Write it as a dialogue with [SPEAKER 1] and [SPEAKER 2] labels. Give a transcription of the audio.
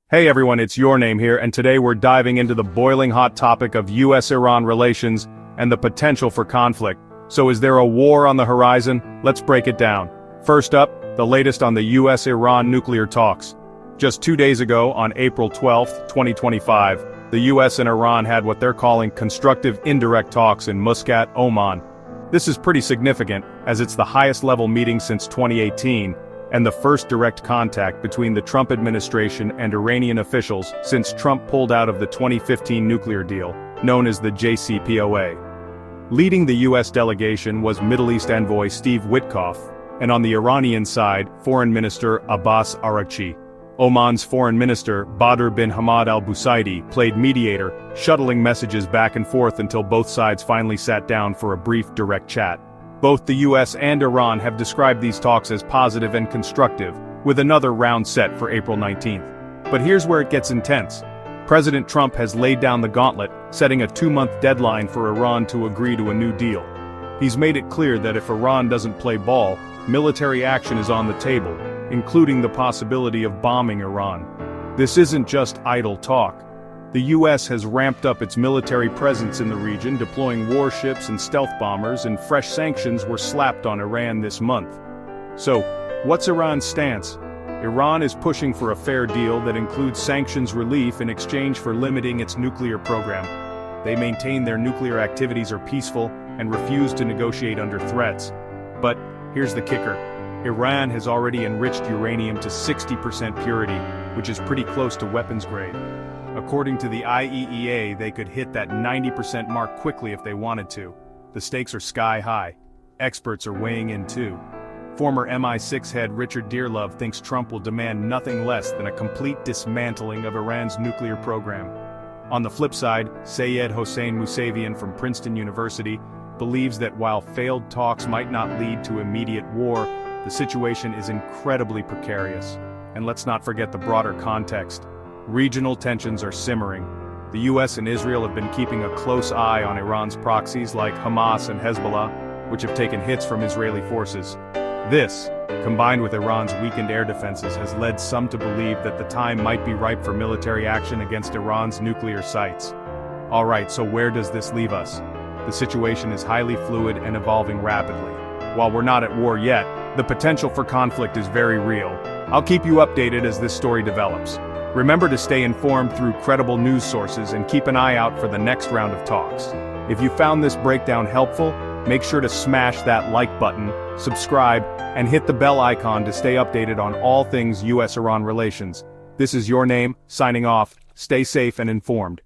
[SPEAKER 1] Hey everyone, it's Your Name here, and today we're diving into the boiling hot topic of US-Iran relations and the potential for conflict. So is there a war on the horizon? Let's break it down. First up, the latest on the US-Iran nuclear talks. Just 2 days ago, on April 12, 2025, the US and Iran had what they're calling constructive indirect talks in Muscat, Oman. This is pretty significant, as it's the highest level meeting since 2018, and the first direct contact between the Trump administration and Iranian officials since Trump pulled out of the 2015 nuclear deal, known as the JCPOA. Leading the U.S. delegation was Middle East envoy Steve Witkoff, and on the Iranian side, Foreign Minister Abbas Araghchi. Oman's Foreign Minister Badr bin Hamad al-Busaidi played mediator, shuttling messages back and forth until both sides finally sat down for a brief direct chat. Both the US and Iran have described these talks as positive and constructive, with another round set for April 19th. But here's where it gets intense. President Trump has laid down the gauntlet, setting a 2-month deadline for Iran to agree to a new deal. He's made it clear that if Iran doesn't play ball, military action is on the table, including the possibility of bombing Iran. This isn't just idle talk. The US has ramped up its military presence in the region, deploying warships and stealth bombers, and fresh sanctions were slapped on Iran this month. So, what's Iran's stance? Iran is pushing for a fair deal that includes sanctions relief in exchange for limiting its nuclear program. They maintain their nuclear activities are peaceful and refuse to negotiate under threats. But here's the kicker. Iran has already enriched uranium to 60% purity, which is pretty close to weapons grade. According to the IAEA, they could hit that 90% mark quickly if they wanted to. The stakes are sky high. Experts are weighing in too. Former MI6 head Richard Dearlove thinks Trump will demand nothing less than a complete dismantling of Iran's nuclear program. On the flip side, Sayed Hossein Mousavian from Princeton University believes that while failed talks might not lead to immediate war, the situation is incredibly precarious. And let's not forget the broader context. Regional tensions are simmering. The US and Israel have been keeping a close eye on Iran's proxies like Hamas and Hezbollah, which have taken hits from Israeli forces. This, combined with Iran's weakened air defenses, has led some to believe that the time might be ripe for military action against Iran's nuclear sites. Alright, so where does this leave us? The situation is highly fluid and evolving rapidly. While we're not at war yet, the potential for conflict is very real. I'll keep you updated as this story develops. Remember to stay informed through credible news sources and keep an eye out for the next round of talks. If you found this breakdown helpful, make sure to smash that like button, subscribe, and hit the bell icon to stay updated on all things US-Iran relations. This is Your Name, signing off. Stay safe and informed.